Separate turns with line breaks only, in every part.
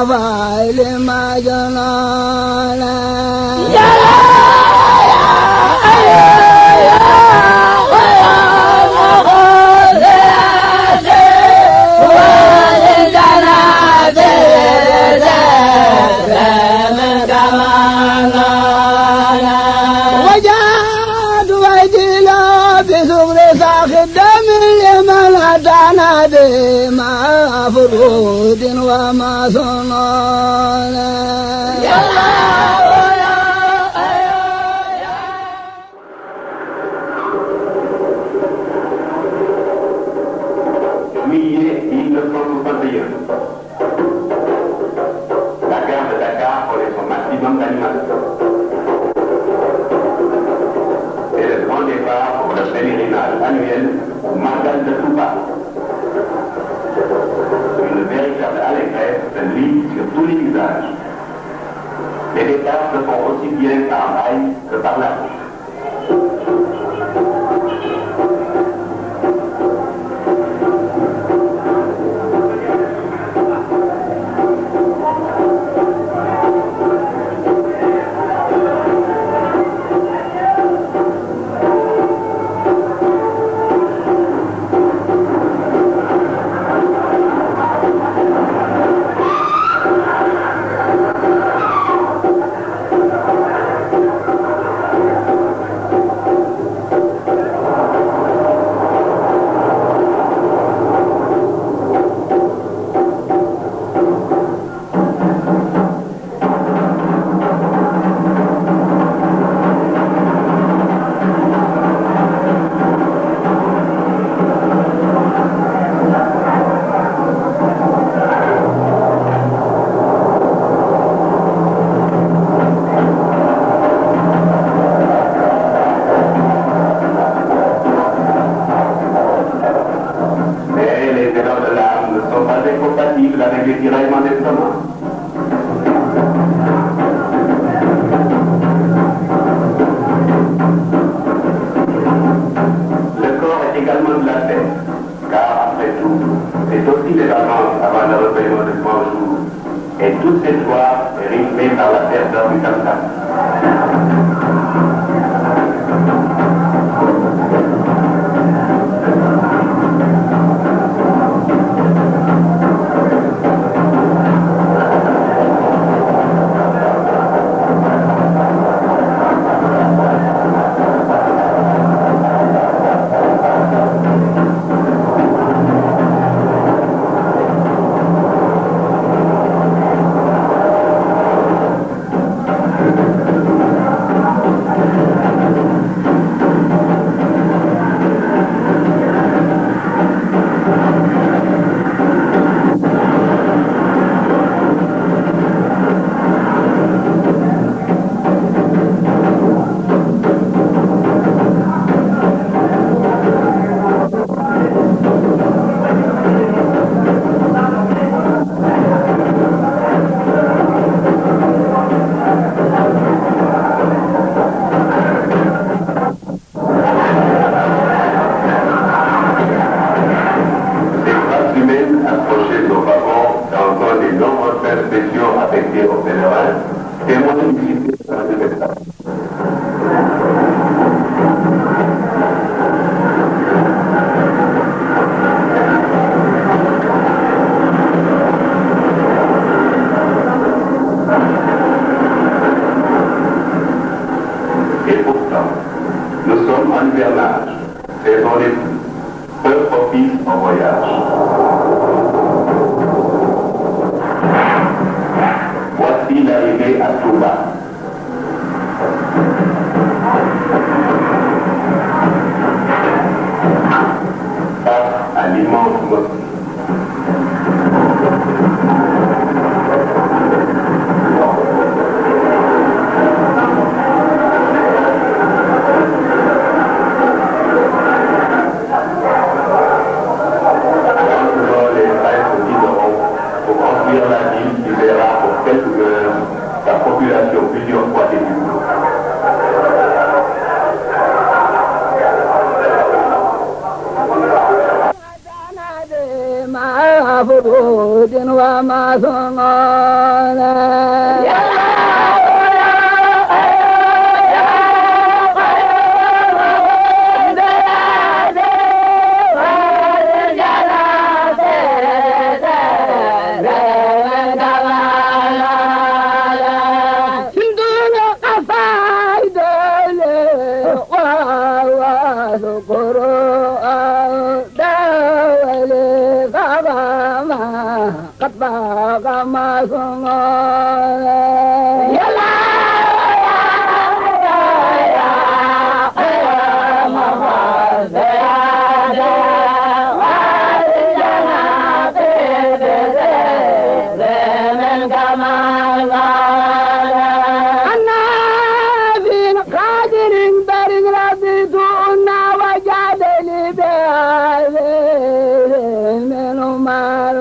نفعل ما جنانا وجاد وجيلا بثغر ساخ الدم لمن أتانا بما فرود وما صنعنا
Juillet 1961. La gare de Dakar connaît son maximum d'animation. C'est le grand départ pour le pèlerinage annuel au Magal de Touba. Une véritable allégresse se lit sur tous les visages. Les départs se font aussi bien par rail que par la route. Avec les tiraillements d'estomac. Le corps est également de la tête, car après tout, c'est aussi les vacances avant le recueillement de grand jour. Et toute cette joie est rythmée par la terreur du tam-tam. La ville qui verra pour quelques heures sa population
وما صنعنا قد باق ما صنعنا يلا يا خير مفاز يا والجنة بذل من كمال أنا في قادر برد رديتنا وجادني بهذه من مال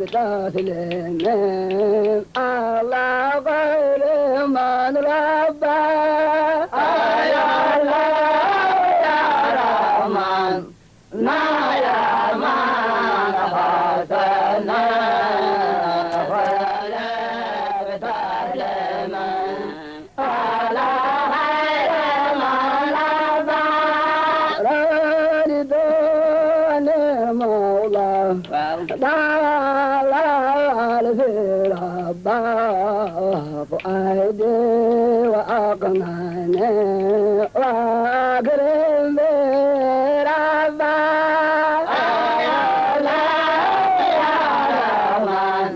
بتسليم الله غير من ربى يا الله يا رحمن يا من حسنا ولا بتسليم الله غير من ربى رادون المولى فؤادي وأقنعني وأكرم بربا يا الله يا رحمن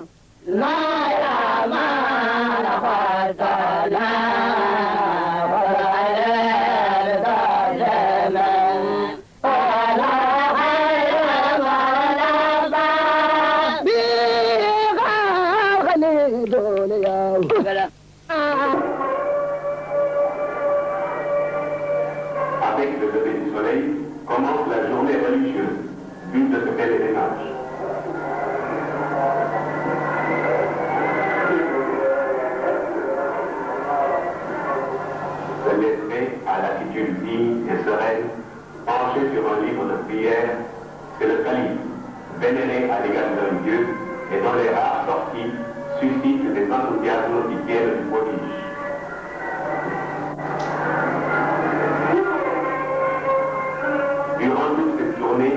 يا من خلقنا
Avec le lever du soleil, commence la journée religieuse, but de ce pèlerinage. Se laisser à l'attitude digne et sereine, penché sur un livre de prière, que le calife, vénéré à l'égard d'un Dieu, et dont les rares sorties suscitent des enthousiasmes qui viennent du prodige. Durant toute cette journée,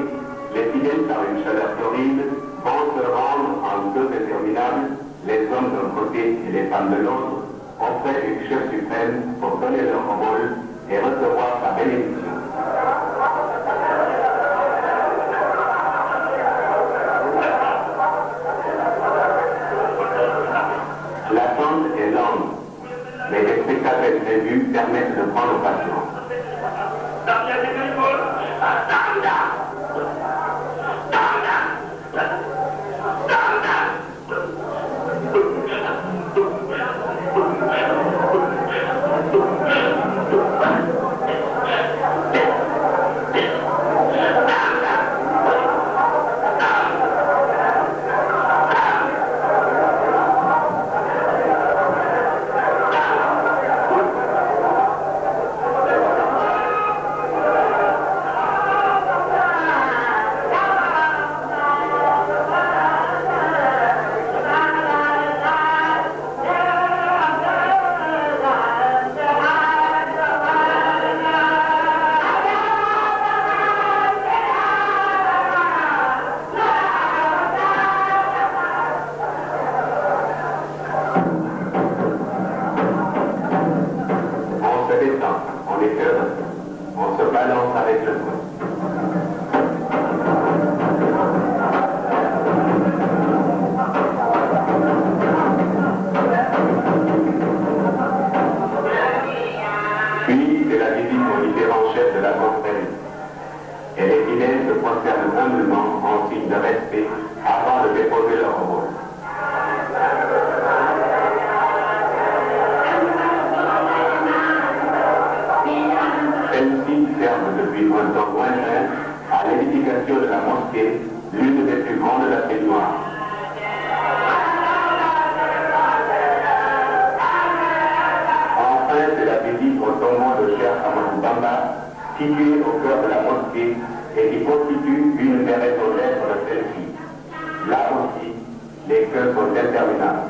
les fidèles, par une chaleur torride, vont se rendre en queue interminable, les hommes d'un côté et les femmes de l'autre, auprès du chef suprême pour donner leur envol et recevoir sa bénédiction. L'attente est longue. avait prévu permettent de prendre patience. On est heureux. On se balance avec le temps. Puis, c'est la visite aux différents chefs de la confrérie. Et les fidèles se prosternent humblement en signe de respect avant de déposer leur rôle. Celles-ci servent depuis un temps lointain à l'édification de la mosquée, l'une des plus grandes d'Afrique noire. Enfin, c'est la visite au tombeau de Cheikh Ahmadou Bamba, situé au cœur de la mosquée et qui constitue une des raisons d'être de celle-ci. Là aussi, les cœurs sont interminables.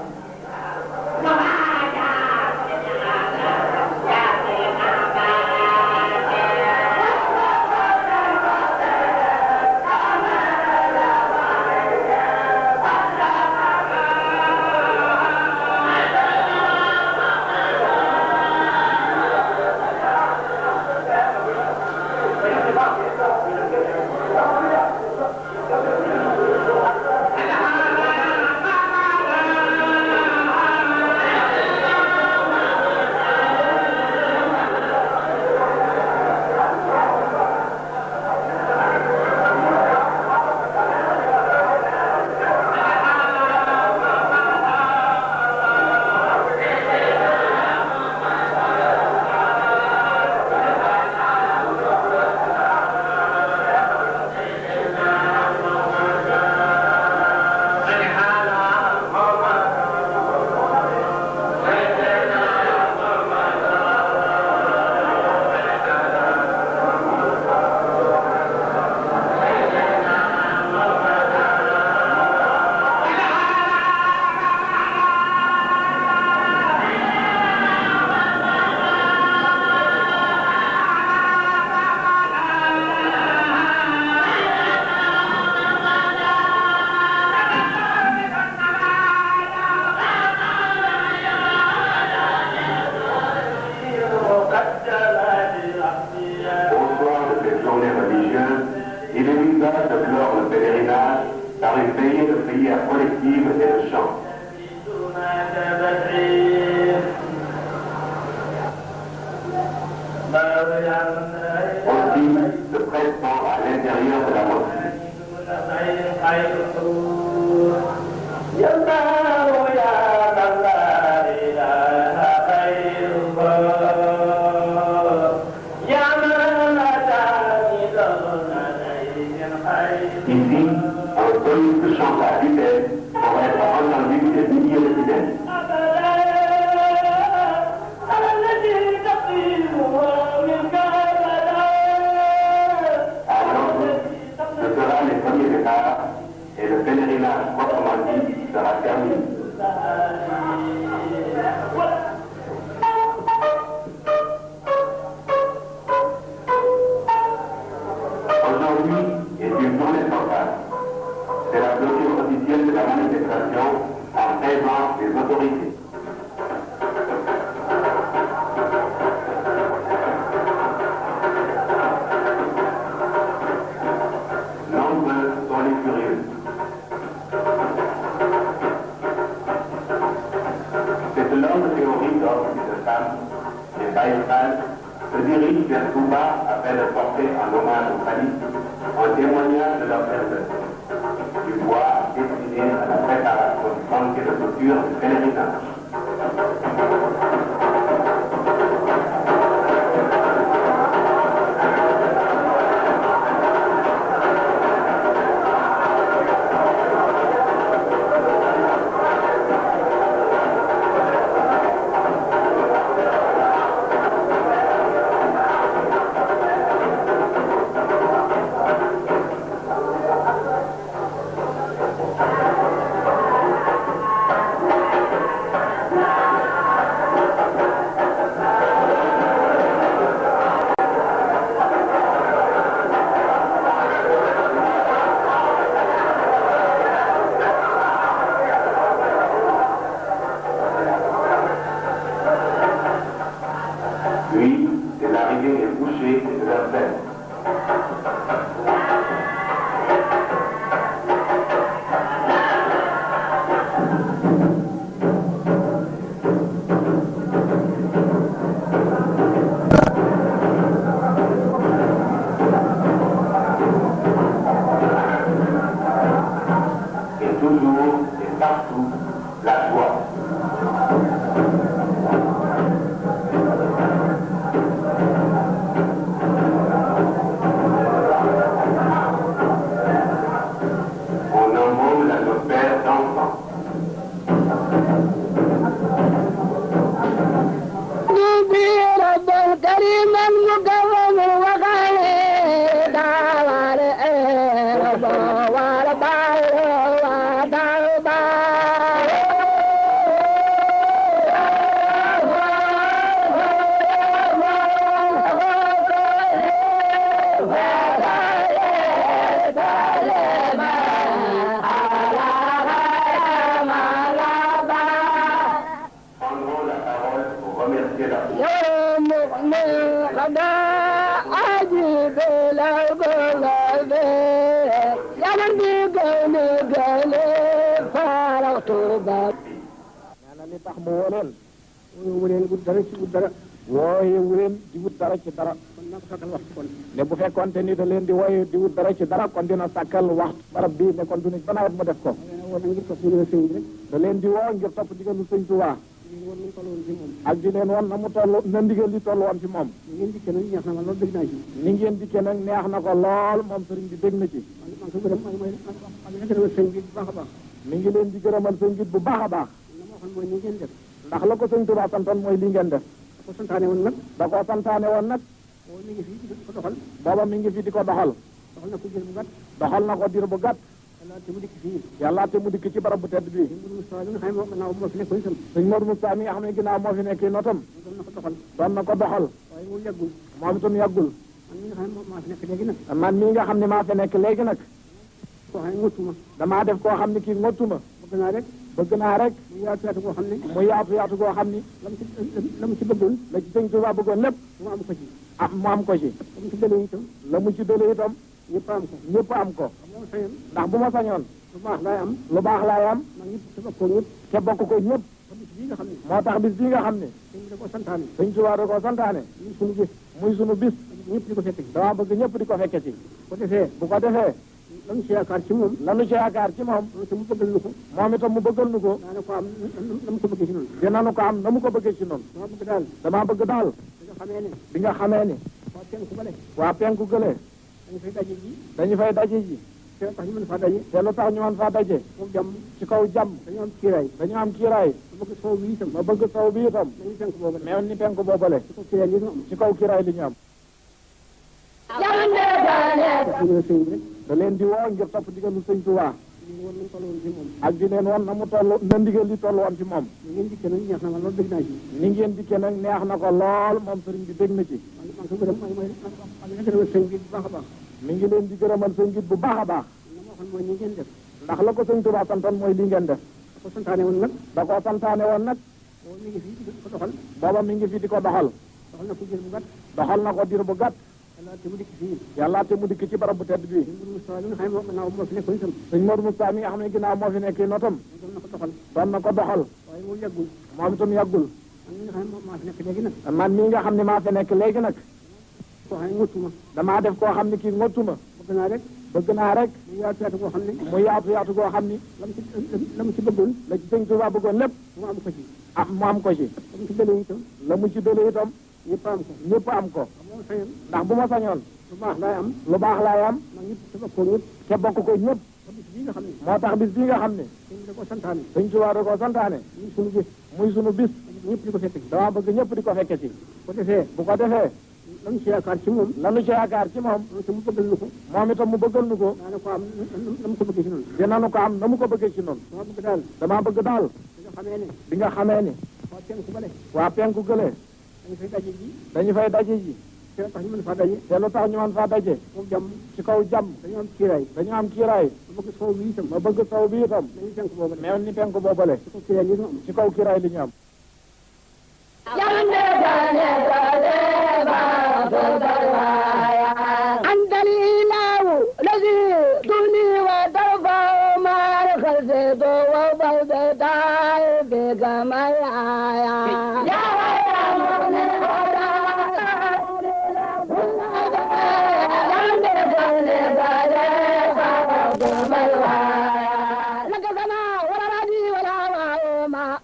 Il est l'usage de clore le pèlerinage par une veillée de prière collective et de chant. Aussi, se pressant à l'intérieur de la mosquée. Ici, un soliste chante à vitesse pour être entendu des milliers de fidèles. Alors, ce sera les premiers départs et le pèlerinage proprement dit sera terminé. Aujourd'hui est une journée centrale. C'est la clôture officielle de la manifestation en présence des autorités. Nombreux sont les curieux. Cette longue théorie d'hommes et de femmes les Baïfal, se dirigent vers Touba afin de porter un hommage au calife en témoignage de leur ferveur. Du bois destiné à la préparation du banquet de clôture du pèlerinage. Puis, c'est l'arrivée des bouchers et de leurs ailes. Et toujours et partout, la joie. On embaume la nos pères d'enfants. Prendront la parole pour remercier la
li tax mu woo leen wu leen wut dara ci wut dara wooye wu leen di wut dara ci dara kon nag sàkkal waxtu kon ne bu fekkoonte ni da leen di wooye di wut dara ci dara kon dina sàkkal waxtu barab bii ne kon du nit ba nawet mu def ko da leen di woo ngir topp ndigalu sëñ Tuubaa ak di leen woon na mu toll na ndigal li toll woon ci moom ni ngeen dikkee nag neex na ma lool dégg naa ci ni ngeen dikkee nag neex na ko lool moom sëriñ bi dégg na ci mi ngi leen di gërëmal sëñ bi bu baax a baax ndax la ko sëñ Tuubaa santoon mooy li ngeen def da ko santaane woon nag booba mi ngi fi di ko doxal doxal na ko diir bu gàtt doxal na ko diir bu gàtt yàlla te mu dikk ci barab bu tedd bi sëñ Modou Moustapha mi nga xam ne ginnaaw moo fi nekk notam doon na ko doxal moom itam yàggul man mii nga xam ne maa fi nekk léegi nag damaa def koo xam ne kii ngottuma bëgg naa rek mu yaatu yaatu goo xam ni la mu ci bëggoon la ci sëñ Tuubaa bëggoon lépp mu am ko ci la mu ci dële itam ñëpp am ko ndax bu ma sañoon lu baax laay am te bokk ko ñëpp moo tax bis bii nga xam ne sëñ Tuubaa da koo santaane muy sunu bis dama bëgg ñëpp di ko fekke ci bu ko defee lanu ci yaakaar ci moom moom itam mu bëggal nu ko dinañu ko am na mu ko bëggee ci noonu dama bëgg daal bi nga xamee ni waa penku gële dañu fay daje ji te lu tax ñu mën faa daje ci kaw jàmm dañu am kiiraay ma bëgg sow bi itam mel ni penku boobale ci kaw kiiraay li ñu am da leen di woo ngir topp ndigalu sëñ Tuubaa ak di leen woon na mu toll na ndigal li toll woon ci moom ni ngeen dikkee nag neex na ko lool moom sëriñ bi dégg na ci mi ngi leen di gërëmal sëñ bi bu baax a baax ndax la ko sëñ Tuubaa santoon mooy li ngeen def da ko santaane woon nag booba mi ngi fi di ko doxal doxal na ko diir bu gàtt yàlla te mu dikk ci barab bu tedd bi sëñ Modou Moustapha mi nga xam ne ginnaaw moo fi nekk notam doon na ko doxal moom itam yàggul man mii nga xam ne maa fi nekk léegi nag.
koo xam ne ngotuma.
damaa def koo xam ne kii ngotuma.
bëgg naa rek.
bëgg naa rek.
mu yaatu yaatu koo xam ne.
mu yaatu koo xam ni.
la mu ci bëggoon.
la ci sëñ Tuubaa bëggoon lépp.
mu am ko ci.
mu am ko ci.
la mu ci dëlee itam.
la mu ci dëlee itam.
ñëpp am ko.
ñëpp am ko. ndax bu ma sañoon.
lu baax laay am.
lu baax laay am.
ma ñëpp te bokk ko ñëpp.
te bokk ko ñëpp. moo tax bis bii nga xam ne.
sëñ da koo santaane.
sëñ Tuubaa da koo santaane.
muy sunu bis.
muy sunu bis.
ñëpp di ko fekke ci.
dama bëgg ñëpp di ko fekke ci.
bu ko defee.
bu ko defee.
lanu ci yaakaar ci moom.
lanu ci yaakaar ci moom.
mu bëggal nu ko.
moom itam mu bëggal nu ko.
daana ko am na mu ko bëggee ci noonu.
dinañu ko am na mu ko bëggee ci noonu.
dama bëgg daal.
bi nga xamee ne.
waa penku bële.
waa penku gële. dañu fay daje ji.
te lu tax ñu mën faa daje.
te lu tax ñu mën faa daje.
kaw jàmm.
ci kaw jàmm.
dañu am kiiraay.
dañu am kiiraay.
ma bëgg sow bi itam.
ma bëgg sow bi itam.
dañuy penku boobale.
mel ni penku boobale.
ci kaw kiiraay li ñu am.
ci kaw kiiraay li ñu am.
أنت الإله الذي دوني وترفع ما خلصت وبلد بك ما يا لك سماء ولا رادي ولا ما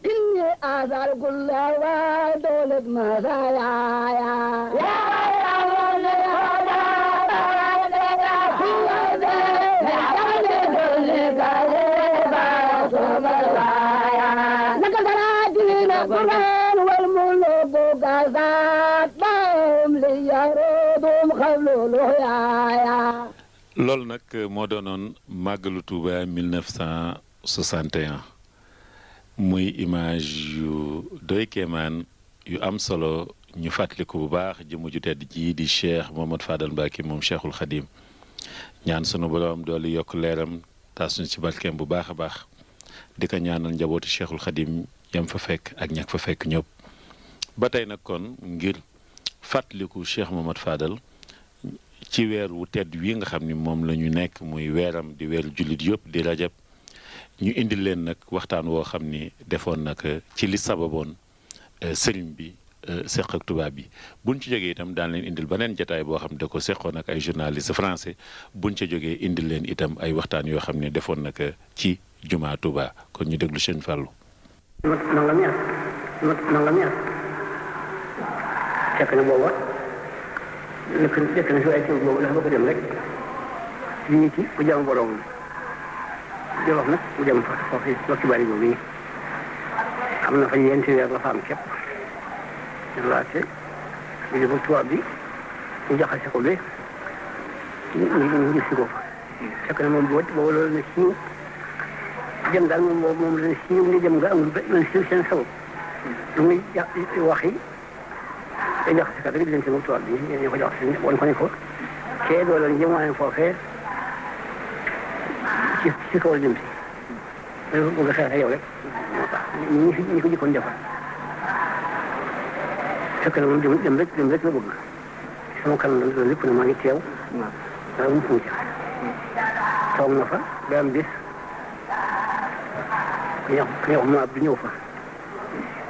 إني أزال كل ودولة مزايا القرآن والملوك كذاب لهم ليردهم خلوا الهيايا
loolu nag moo doonoon màggalu Touba 1961 muy image yu doy kéemaan yu am solo ñu fàttaliku bu baax jëmu ju tedd ji di Cheikh Mohamed Fadal Mbacké moom Cheikhul Khadim ñaan sunu borom doolu yokk leeram taas ñu ci barkeem bu baax a baax di ko ñaanal njabootu Cheikhul Khadim yam fa fekk ak ñak fa fekk ñëpp ba tey nag kon ngir fàttaliku Cheikh Mohamed Fadal ci weer wu tedd wi nga xam ni moom la ñu nekk muy weeram di weeru jullit yëpp di rajab ñu indil leen nag waxtaan woo xam ni defoon nag ci li sababoon sëriñ bi seq ak tubaab bi buñ ci jógee itam daan leen indil beneen jataay boo xam ne da ko seqoon ak ay journaliste français buñ ca jógee indil leen itam ay waxtaan yoo xam ne defoon nag ci jumaa Touba kon ñu déglu sëñ Fallou.
fekk na booba nekk na si ay kii boobu dafa bëgg a dem rek lii ci ku jàmm borom di wax nag mu dem foofu wax ci bari boobu yi am na fa ñeenti weer la fa am képp ñu laajte ñu dem tubaab bi ñu jaxase ko ba ñu gis ko fa fekk na moom boobu loolu na siiw jëm daal moom la siiw ni jëm nga amul benn siiw seen sabab lu muy wax yi te jaxase kat rek di leen si moom tubaab bi ñu ko jaxase woon ko ne ko kee doo leen jëm waaye foofee ci kaw jëm si dafa bëgg a xeex yow rek moo tax ñi ko jëkkoon defal fekk na moom dem rek la bëgg sama kanam la loolu lépp ne maa ngi teew dara mu fuuti toog na fa ba am bis ku ñuy wax maab bi ñëw fa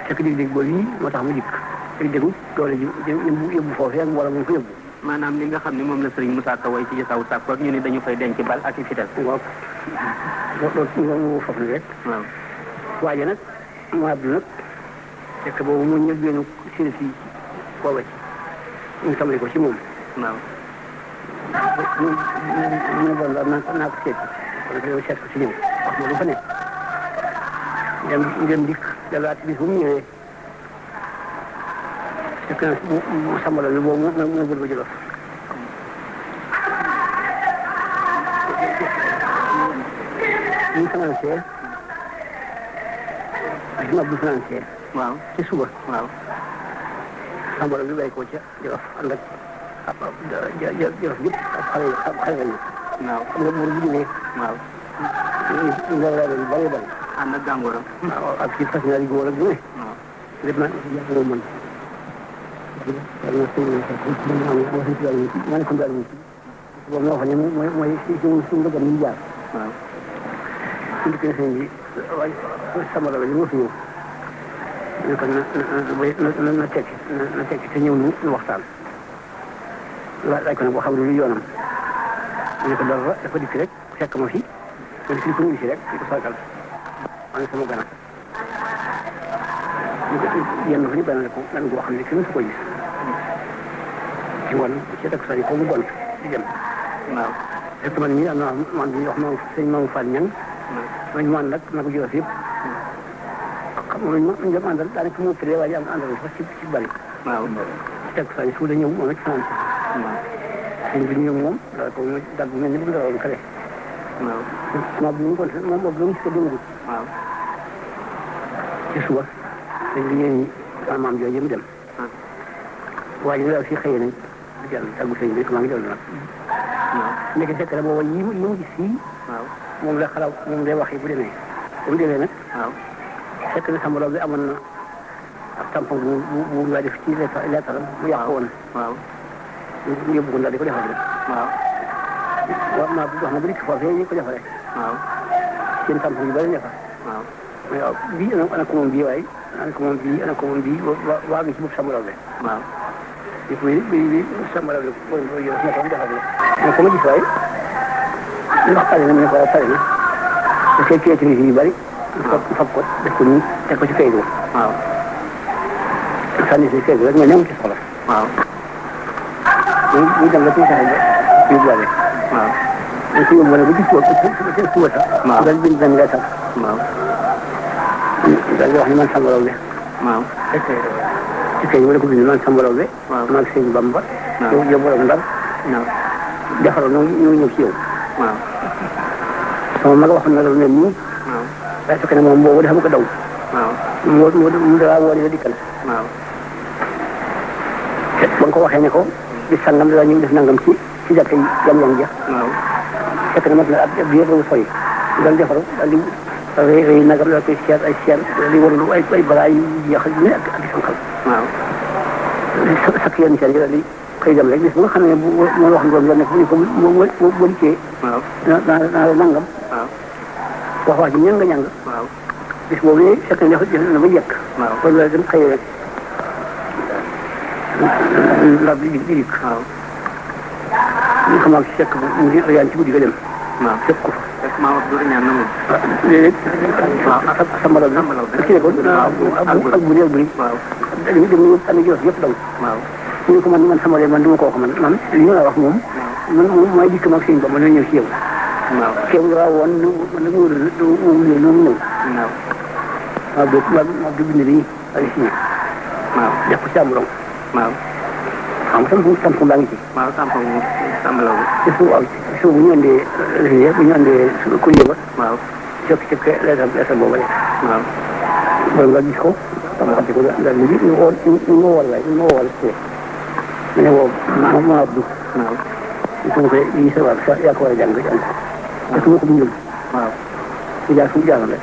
fekk dig boobu yi moo tax mu dikk fekk déggu doole ji yóbbu foofee ak wala mu ko yóbbu
maanaam li nga xam ne moom la Serigne Moussa Ka way ci Jasaw Sakko ak ñu ne dañu fay denc bal ak i fital.
waaw loolu foofu la rek.
waaw
waaye nag maab bi nag fekk boobu mu ñëw benn si booba ci ñu tàmbali ko ci moom.
waaw.
ñu bon daal naa ko seet kon ko yow seet ko ci ñëw wax ma lu fa nekk dem dikk dalaat bis bu mu ñëwee fekk na mu sambala bi boobu mu bëgg ba jëlof ñu financé ma bu financé
waaw
ci suba
waaw
sambala bi bay ko ca jëlof ànd ak jëlof bi ak xale lañu
waaw
xam nga buur bu ñëwee
waaw
ñu la leen bari bari
ànd ak gàngooram
waaw ak ci fas ñaari góor ak bu ne
waaw
lépp naa jàpp mën ma ne ko daal boobu moo xam ne mooy suñu bëggam ñu jaar
waaw
su dikkee sëñ bi waaye sama la moo fi ñëw ñu ko na tekki te ñëw nu waxtaan laaj ko nag boo xam ne lu yoonam ñu ko dara dafa dikk rek fekk ma fi man fii ko ñu si rek fii ko sargal maa ngi sama gannaaw ñu ko yenn fa ñu benn ko lan goo xam ne kenn su ko gis ci ngoon ci takk saa yi ko mu gont di dem
waaw
fekk man mii am na man bi ñuy wax maam sëñ Maam Fall Ñang mañ man nag na ko jëloon yëpp xam nga ñu dem àndal daanaka moo tëddee waaye am àndal sax ci bari
waaw
ci takk saa yi su la ñëw moom it fanaan sëñ bi ñëw moom daal ko dal bu mel ni bu ndarawoon kale
waaw
moom bi ñu gont moom boobu la mu si ko démagul
waaw
ci suba sëñ bi ñëw ñi maam jooju mu dem waaye ñu daal fii xëy nañ di jàll tàggu sëñ bi maa ngi dellu nag nekk fekk na booba yi mu gis fii moom la xalaat moom lay wax yi bu demee bu mu demee nag fekk na sama bi amoon na ab tampon bu nga def ci leetaram mu yàq woon ñu yóbbu ko daal di ko defal rek waaw maa bu wax na bu dikk foofee ñu ko defaree seen tampon yu bëri ne fa waaw bii ana ko moom bii waaye ana ko moom bii waa ngi ci bopp sama bi bi sama la ko yo na ko defal rek ko ma gis waaye ndax pare na mu ne ko pare na da koy kéeti yu bëri fab ko def ko nii teg ko ci kayit waaw sànni si kayit rek nga ñëw ci soxla ñu dem la ci sax ba yóbbuwaale dañ ko yóbbuwaale ba gis ko suba sax dal bind benn leetar daal di wax ni man Samba Laobé ci kayit wala ko bind man Samba Laobé maag sëñ Bamba yow borom Ndar defaroon ñu ñëw ci yow sama mag waxoon na loolu ne nii daa fekk ne moom boobu dafa ko daw mu daa woo la dikkal ba nga ko waxee ne ko di sangam daa ñëw def nangam ci jàkka yi yam ja fekk na mat na ab biir bu sori daal defaru daal di rëy nagam daal koy seet ay seet di warulu ay bagaay yu jeexal ne ak sanqal sakk yenn seet yi daal di xëy dem rek bis bu nga xam ne moo wax ngoon la nekk bu ñu ko boo dikkee naa la nangam wax ji ñang bis boobu ne fekk na def na ba jekk kon la dem xëy rek ndab di dikk ñu xamaa ci fekk mu ngi yaan ci guddi ga dem fekk ko fa Samba Laobé ki ne ko ak bu néew bu ni dañu dem ñu am jëf yëpp daw ñu ko man Samba Laobé man du ma ko wax man li ñu la wax moom man mooy dikk mag sëñ ba ma ñëw ci yow kéem nga woon nu ñëw waaw du bind lii ay signé def ko ci am rong xam nga tampon baa ngi ci
Samba Laobé
waaw su bu ñu andee bu ñu andee courrier ba jokk ci lettre boobu rek loolu nga gis ko xam ko daal léegi ñu woo wala ñu ne woo ma Abdou ñu ko yi sa waa yaa ko war a jàng ko parce que moo ko bindul su jaar fu mu jaaroon rek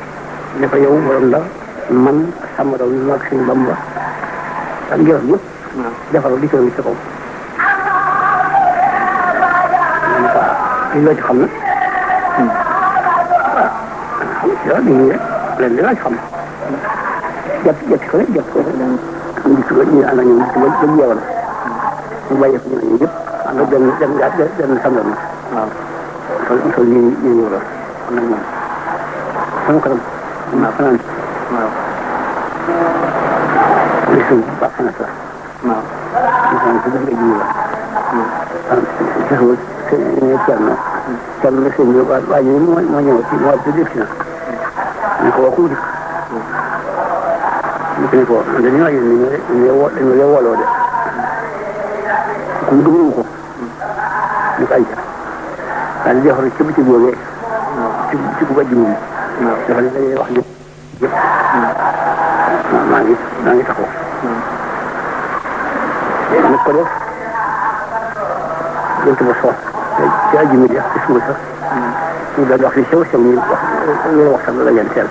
ne ko yow borom Ndar man Samba Laobé ñu ak sëñ Bamba ak njëriñ yëpp defaral di ko ci kaw li loo ci xam na waaw dañuy rek leen dinaa ci xam jàpp ko rek ñu gis ko ñu ànd ak ñoom ba jeewal mu bàyyi ko ñu yëpp ànd ak benn sàndal na sol ñu ñëw la am nag moom sama kanam fanaan li suñ baax fana sa fanaan si guddi ji la Cerno la sëñ bi waa ji moo ñëw ci moo def si na ñu ko waxul dikk ñu ne ko dañu waaj dañu wooloo de ku mu dugg ko ñu ko ayca daal di defar ci bëccëg boobee ci bu bàjj moom dafa ne dañuy wax lépp yëpp maa ngi taxaw nag ko def jant ba soo ci àjjuma ji ci suba sax ñu daal di wax fi sew sew ñu wax sax la leen teel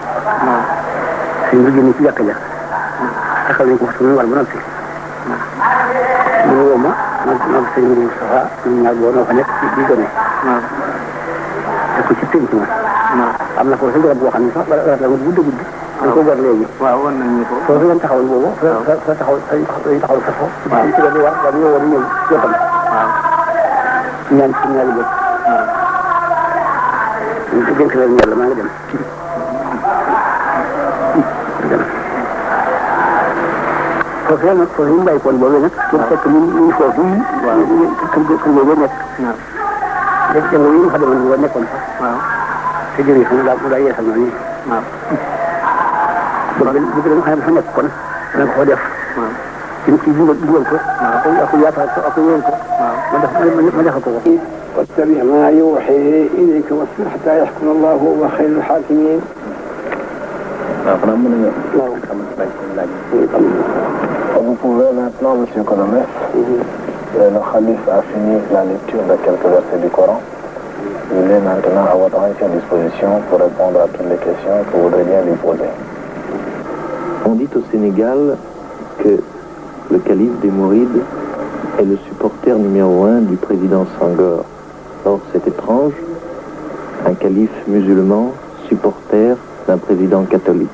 suñ bi génn ci jàkka ja taxal nañ ko fa suñu war ba noppi ñu woo ma mag sëñ Moustapha ñu ñaar boo noo fa nekk di gone te ko ci tënk ma am na ko sa garab boo xam ne sax garab la gudd dañ ko gar léegi.
waaw wan nañu ko.
foofu ngeen taxawal boobu. waaw fa taxaw fa foofu. waaw ci la ñu wax dañu war a ñëw jotam.
waaw.
ñaan ci ñaari bët.
waaw.
ñu dénk leen yàlla maa ngi dem. foofu yàlla nag foofu ñu bàyyi koon boobu nag. waaw fekk ñu foofu. waaw kër boobu nekk.
waaw.
léegi jàng yi nga xam ne moom nekkoon fa.
waaw.
te jërëjëf mu daa yeesal noonu.
waaw.
bu gën a xam ne dafa nekk kon dana ko fa def.
waaw.
ci dugal ko. waaw ak yaatal ko ak yéen ko. waaw ma defal ko ko. واتبع ما يوحي إليك واصبر حتى يحكم الله وهو خير الحاكمين.
Vous pouvez maintenant, Monsieur Colomès, le calife a fini la lecture de quelques versets du Coran. Il est maintenant à votre entière disposition pour répondre à toutes les questions que vous voudrez bien lui poser.
On dit au Sénégal que le calife des Mourides est le supporter numéro 1 du président Senghor. Or, c'est étrange, un calife musulman, supporter d'un président catholique.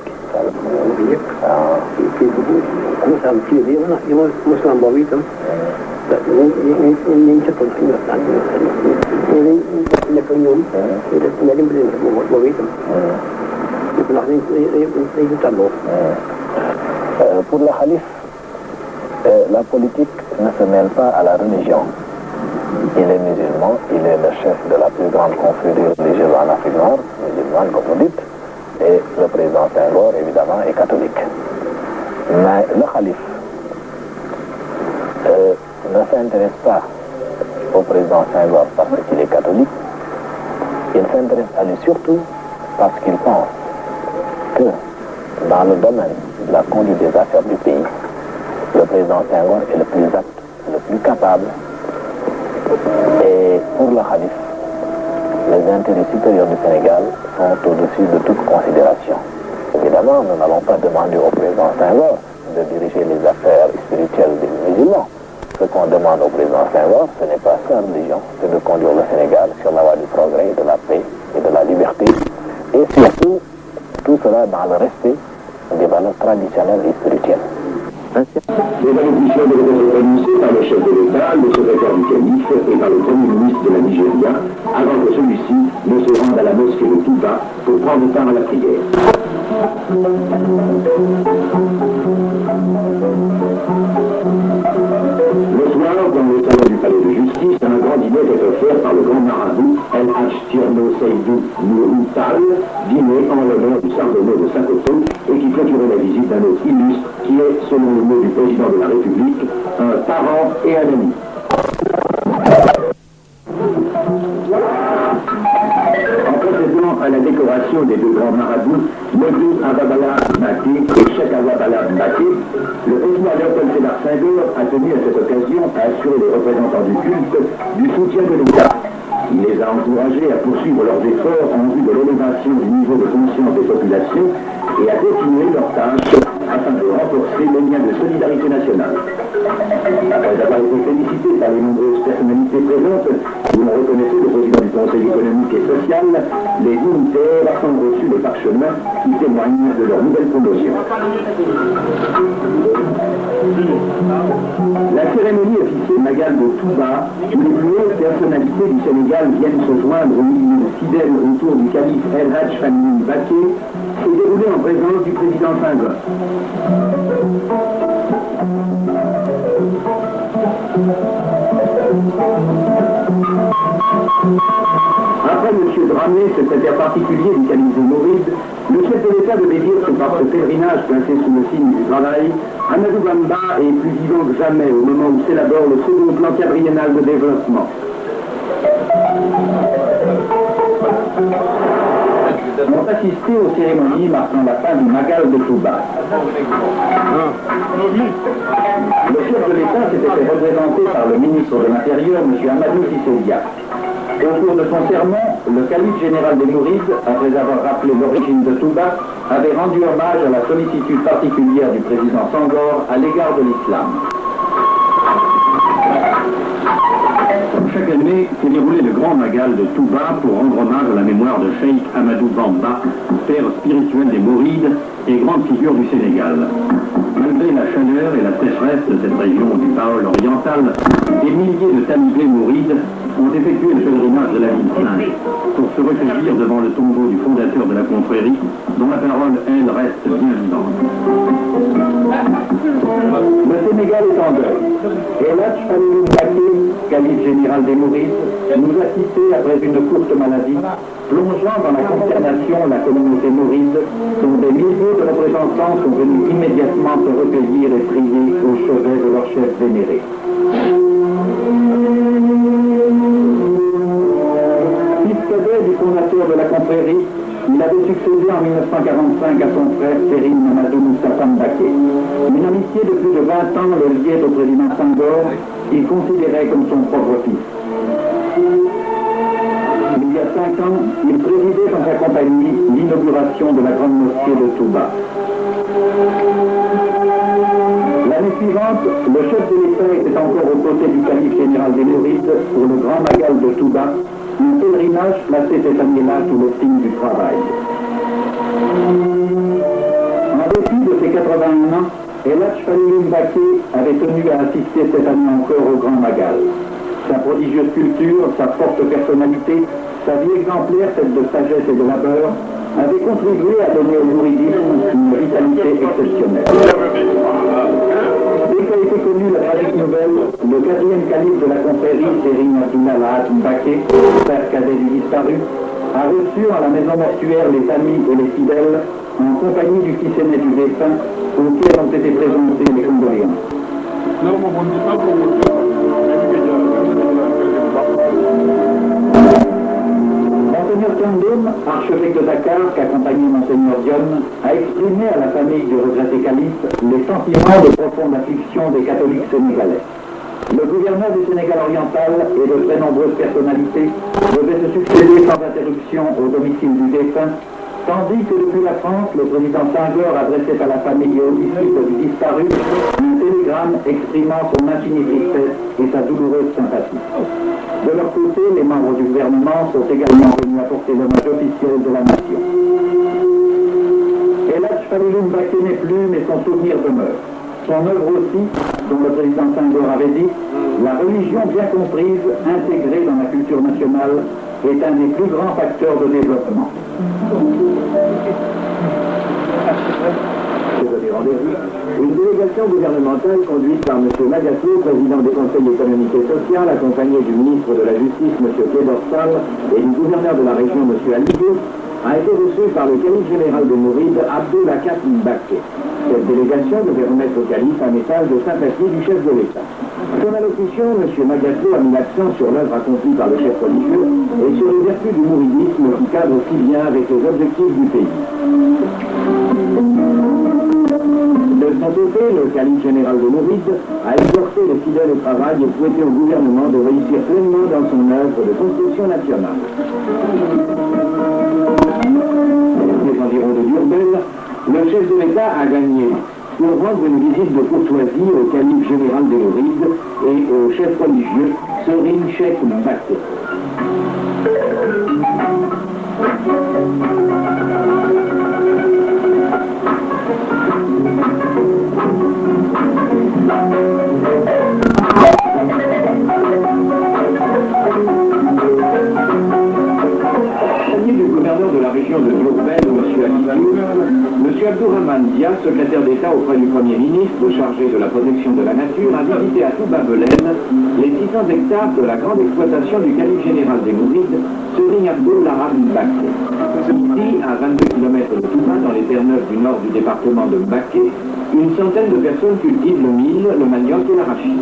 Pour le calife, la politique ne se mêle pas à la religion. Il est musulman, il est le chef de la plus grande confrérie religieuse en Afrique noire, musulmane comme vous dites, et le président Senghor, évidemment, est catholique. Mais le calife ne s'intéresse pas au président Senghor parce qu'il est catholique, il s'intéresse à lui surtout parce qu'il pense que dans le domaine de la conduite des affaires du pays, le président Senghor est le plus apte, le plus capable. Et pour le calife, les intérêts supérieurs du Sénégal sont au-dessus de toute considération. Évidemment, nous n'allons pas demander au président Senghor de diriger les affaires spirituelles des musulmans. Ce qu'on demande au président Senghor, ce n'est pas sa religion, c'est de conduire le Sénégal sur la voie du progrès, de la paix et de la liberté. Et surtout, tout cela dans le respect des valeurs traditionnelles et spirituelles.
Les allocutions devaient être prononcées par le chef de l'État, le secrétaire du calife et par le premier ministre de la Nigeria, avant que celui-ci ne se rende à la mosquée de Touba pour prendre part à la prière. Le soir, dans le salon du palais de justice, un grand dîner est offert par le grand marabout El Hadj Thierno Seydou Nourou Tall, dîner en l'honneur du Sardonneau de Saint-Coteau et qui clôturait la visite d'un autre illustre qui est, selon le mot du président de la République, un parent et un ami. En procédant à la décoration des deux grands marabouts, Modou Ababala Maté et Cheikh Ababala Maté, le président Léopold Sédar Senghor a tenu à cette occasion à assurer les représentants du culte du soutien de l'État. Il les a encouragés à poursuivre leurs efforts en vue de l'élévation du niveau de conscience des populations et à continuer leurs tâches afin de renforcer les liens de solidarité nationale. Après avoir été félicité par les nombreuses personnalités présentes, où l'on reconnaissait le président du Conseil économique et social, les dignitaires ont reçu les parchemins qui témoignent de leur nouvelle promotion. La cérémonie officielle Magal de Touba, où les plus hautes personnalités du Sénégal viennent se joindre au milieu fidèle autour du calife El Hadj Famine Baké, s'est déroulée en présence du président Senghor. Après M. Dramé, secrétaire particulier du calife des Mourides, le chef de l'État devait dire que par ce pèlerinage placé sous le signe du travail, Amadou Bamba est plus vivant que jamais au moment où s'élabore le second plan quadriennal de développement. On a assisté aux cérémonies marquant la fin du Magal de Touba. Le chef de l'État s'était fait représenter par le ministre de l'Intérieur, M. Amadou Sissédia. Au cours de son sermon, le calife général des Mourides, après avoir rappelé l'origine de Touba, avait rendu hommage à la sollicitude particulière du président Senghor à l'égard de l'islam. Chaque année s'est déroulé le grand magal de Touba pour rendre hommage à la mémoire de Cheikh Amadou Bamba, père spirituel des Mourides et grande figure du Sénégal. Malgré la chaleur et la sécheresse de cette région du Baol oriental, des milliers de talibés mourides ont effectué le pèlerinage de la ville sainte pour se recueillir devant le tombeau du fondateur de la confrérie, dont la parole, elle, reste bien vivante. Le Sénégal est en deuil. Et Hadj Falilou Mbacké, calife général des Mourides, nous a quittés après une courte maladie, plongeant dans la consternation la communauté mouride, dont des milliers de représentants sont venus immédiatement se recueillir et prier au chevet de leur chef vénéré. Fils cadet du fondateur de la confrérie, il avait succédé en 1945 à son frère Serigne Mamadou Moustapha Mbacké. Une amitié de plus de 20 ans le liait au président Senghor, qu'il considérait comme son propre fils. Il y a 5 ans, il présidait dans sa compagnie l'inauguration de la grande mosquée de Touba. L'année suivante, le chef de l'État était encore aux côtés du calife général des Mourides pour le grand magal de Touba, un pèlerinage placé cette année-là sous le signe du travail. En dépit de ses 81 ans, El Hadj Falilou Mbacké avait tenu à assister cette année encore au grand magal. Sa prodigieuse culture, sa forte personnalité, sa vie exemplaire, faite de sagesse et de labeur, avait contribué à donner au mouridisme une vitalité exceptionnelle. Dès qu'a été connue la tragique nouvelle, le 4e calife de la confrérie, Serigne Abdoul Ahad Mbacké, frère cadet du disparu, a reçu à la maison mortuaire les amis et les fidèles, en compagnie du fils aîné du défunt, auxquels ont été présentées les condoléances. Monseigneur Thiandoum, archevêque de Dakar, qu'accompagnait Monseigneur Dione, a exprimé à la famille du regretté calife les sentiments de profonde affliction des catholiques sénégalais. Le gouverneur du Sénégal oriental et de très nombreuses personnalités devaient se succéder sans interruption au domicile du défunt, tandis que depuis la France, le président Senghor adressait à la famille et aux disciples du disparu un télégramme exprimant son infinie tristesse et sa douloureuse sympathie. De leur côté, les membres du gouvernement sont également venus apporter l'hommage officiel de la nation. El Hadj Falilou Mbacké n'est plus, mais son souvenir demeure. Son œuvre aussi, dont le président Senghor avait dit, la religion bien comprise, intégrée dans la culture nationale, est un des plus grands facteurs de développement. Une délégation gouvernementale conduite par M. Magasso, président des conseils économiques et sociaux, accompagné du ministre de la Justice, M. Kédorsal, et du gouverneur de la région, M. Alidou, a été reçue par le calife général de Mouride, Abdoul Ahad Mbacké. Cette délégation devait remettre au calife un message de sympathie du chef de l'État. À son allocution, M. Magasso a mis l'accent sur l'œuvre accomplie par le chef religieux et sur les vertus du mouridisme qui cadrent si bien avec les objectifs du pays. De son côté, le calife général de Mouride a exhorté les fidèles au travail et souhaité au gouvernement de réussir pleinement dans son œuvre de construction nationale. Les environs de Diourbel, le chef de l'État a gagné pour rendre une visite de courtoisie au calife général des Mourides et au chef religieux Serigne Cheikh Mbacké. Du gouverneur de la région de Diourbel, M. Alidou, M. Abdourahmane Dia, secrétaire d'État auprès du Premier ministre chargé de la protection de la nature, a visité à Touba-Belém les 600 hectares de la grande exploitation du calife général des Mourides, Serigne Abdoul Ahad Mbacké. Ici, à 22 km de Touba, dans les terres neuves du nord du département de Mbacké, une centaine de personnes cultivent le mil, le manioc et l'arachide.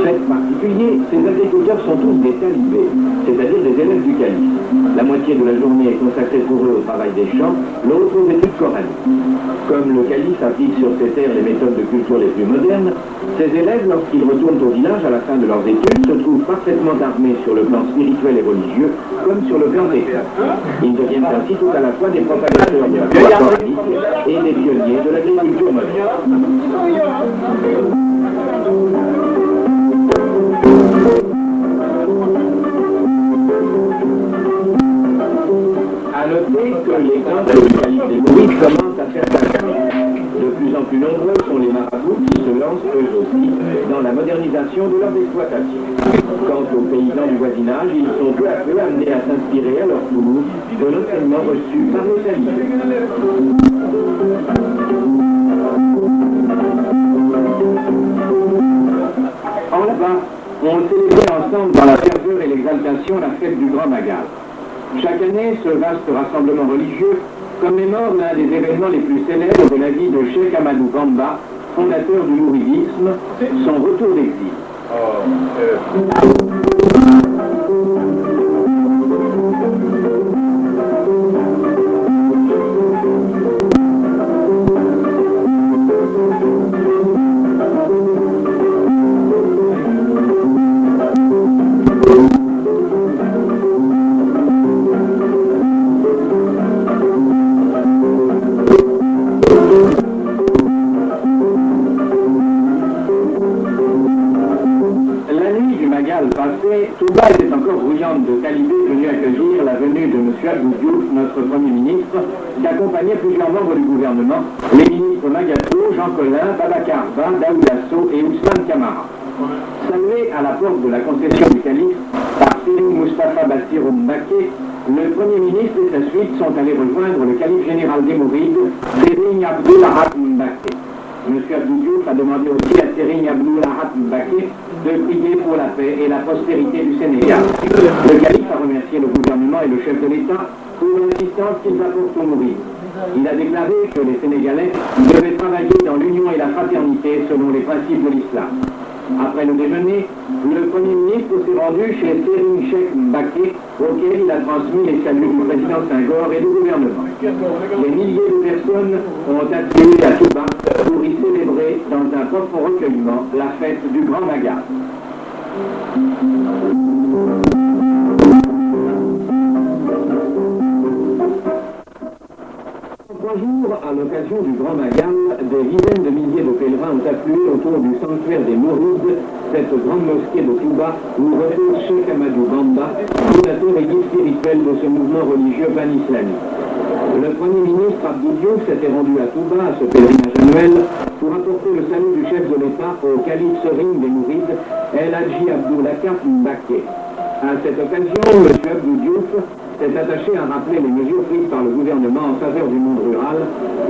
Fait particulier, ces agriculteurs sont tous des talibés, c'est-à-dire des élèves du calife. La moitié de la journée est consacrée pour eux au travail des champs, l'autre aux études coraniques. Comme le calife applique sur ces terres les méthodes de culture les plus modernes, ces élèves, lorsqu'ils retournent au village à la fin de leurs études, se trouvent parfaitement armés sur le plan spirituel et religieux, comme sur le plan technique. Ils deviennent ainsi tout à la fois des propagateurs de la foi coranique et des pionniers de l'agriculture moderne. eux aussi, dans la modernisation de leurs exploitations. Quant aux paysans du voisinage, ils sont peu à peu amenés à s'inspirer à leur tour de l'enseignement reçu par les talibés. En là-bas, on célébrait ensemble dans la ferveur et l'exaltation la fête du Grand Magal. Chaque année, ce vaste rassemblement religieux commémore l'un des événements les plus célèbres de la vie de Cheikh Ahmadou Bamba, fondateur du mouridisme, son retour d'exil. Touba était encore bruyante de talibés venus accueillir la venue de M. Abdou Diouf, notre Premier ministre, qui accompagnait plusieurs membres du gouvernement, les ministres Magato, Jean Collin, Babacar Ba, Daouda Sow et Ousmane Camara. Salué à la porte de la concession du calife par Serigne Moustapha Bassirou Mbacké, le Premier ministre et sa suite sont allés rejoindre le calife général des Mourides, Serigne Abdou Lahad Mbacké. M. Abdou Diouf a demandé aussi à Serigne Abdou Lahad Mbacké de prier pour la paix et la prospérité du Sénégal. Le calife a remercié le gouvernement et le chef de l'État pour l'assistance qu'ils apportent aux Mourides. Il a déclaré que les Sénégalais devaient travailler dans l'union et la fraternité selon les principes de l'islam. Après le déjeuner, le Premier ministre s'est rendu chez Serigne Cheikh Mbacké, auquel il a transmis les saluts du président Senghor et du gouvernement. Des milliers de personnes ont afflué à Touba pour y célébrer dans un profond recueillement la fête du Grand Magal. En 3 jours, à l'occasion du Grand Magal, des dizaines de milliers de pèlerins ont afflué autour du sanctuaire des Mourides, cette grande mosquée de Touba où repose Cheikh Ahmadou Bamba, fondateur et guide spirituel de ce mouvement religieux pan-islamique. Le Premier ministre Abdou Diouf s'était rendu à Touba à ce pèlerinage annuel pour apporter le salut du chef de l'État au calife Serigne des Mourides, El Hadji Abdou Lakaf Mbacké. À cette occasion, M. Abdou Diouf s'est attaché à rappeler les mesures prises par le gouvernement en faveur du monde rural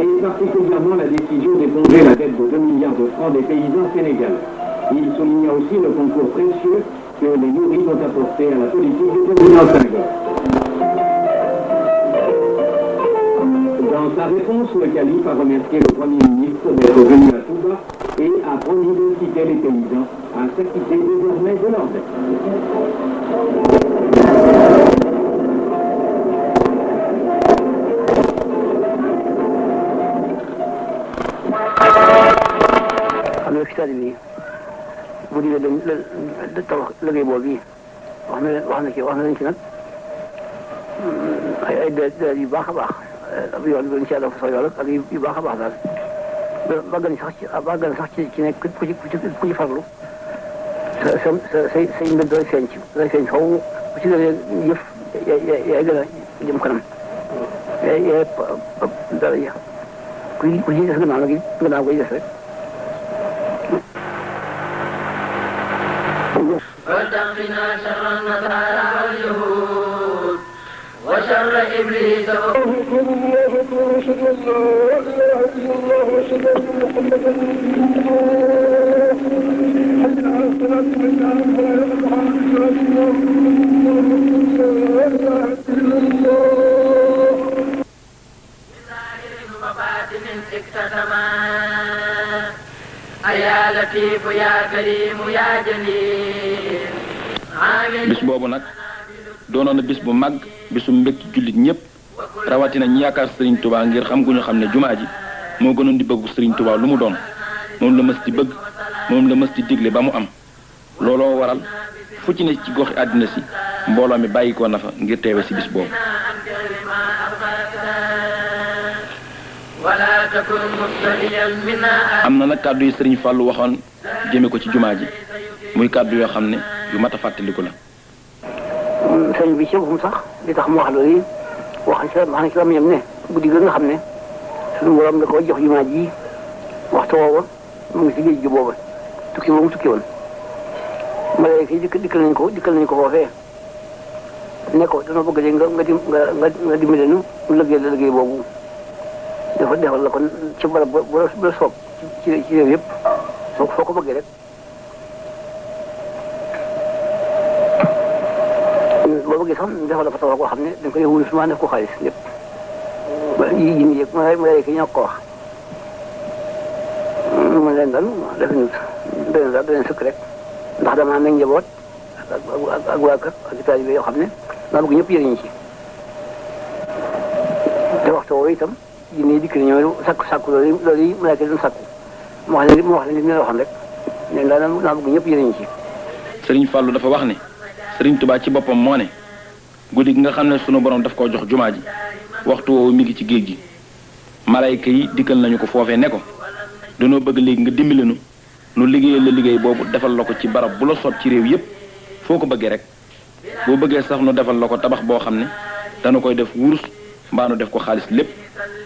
et particulièrement la décision d'éponger la dette de 2 milliards de francs des paysans sénégalais. Il souligna aussi le concours précieux que les Mourides ont apporté à la politique du président Senghor. Dans sa réponse, le calife a remercié le Premier ministre d'être venu à Touba et a promis d'inciter les paysans à s'acquitter désormais de leurs dettes.
bu di la tabax liggéey boobu yi wax na leen ci nag ay deret yu baax a baax ab yoon bi incha allah fa yool ak yu baax a baax daal ba gën sax ci nekk ku ci farlu say mbir doy feeñ xaw ku ci gën a yëf yaay gën a jëm kanam yaay dara ja ku ci des gannaaw koy des rek.
وتقنا شر النصارى واليهود وشر ابليس
bis boobu nag doonoon na bis bu mag bisu mbégte jullit ñëpp rawatina ñi yaakaar Serigne Touba ngir xam gu ñu xam ne jumaa ji moo gënoon di bëggu Serigne Touba lu mu doon moom la mës di bëgg moom la mës di digle ba mu am looloo waral fu ci ne ci goxi àddina si mbooloo mi bàyyikoo na fa ngir teewe si bis boobu. am na nag kàddu yu Serigne Fallou waxoon jëme ko ci jumaa ji muy kàddu yoo xam ne yu mat a fàttaliku la.
sëñ bi ci boppam sax li tax mu wax loolu wax na ci lamiñam ne guddi gi nga xam ne suñu borom da ko jox jumaa ji waxtu woowa mu ngi ci géej gi booba tukki boobu mu tukki woon malaayika yi dikkal nañ ko foofee ne ko dana bëgg de nga dimbale nu mu liggéey boobu defal la kon ci barab bu la soob ci réew yëpp foo ko bëggee rek boo bëggee sax defal la fa tawa koo xam ne dañ koy wulu suma def ko xaalis lépp yi jini yëg malaayika yi ñoo ko wax mu leen daal def ñu doyen sëkk rek ndax dama am njaboot ak waa kër ak taalibe yoo xam ne maa bëgg ñëpp yëriñu ci te waxtu woowu itam jinne yi dikk na ñëw sakku loolu yi malaaka doon sakku mu wax leen li ñu la waxoon rek ne daal maa bëgg ñëpp yëriñu ci.
Serigne Fallou dafa wax ne Serigne Touba ci boppam moo ne guddi gi nga xam ne sunu borom daf koo jox jumaa ji waxtu woowu mi ngi ci géej gi malayka yi dikkal nañu ko foofee ne ko dañoo bëgg léegi nga dimbali nu liggéeyal la liggéey boobu defal la ko ci barab bu la sot ci réew yépp foo ko bëggee rek boo bëggee sax nu defal la ko tabax boo xam ne dana koy def wurus mbaa nu def ko xaalis lépp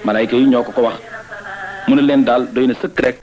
malayka yi ñoo ko wax mu ne leen daal doy na sëkk rek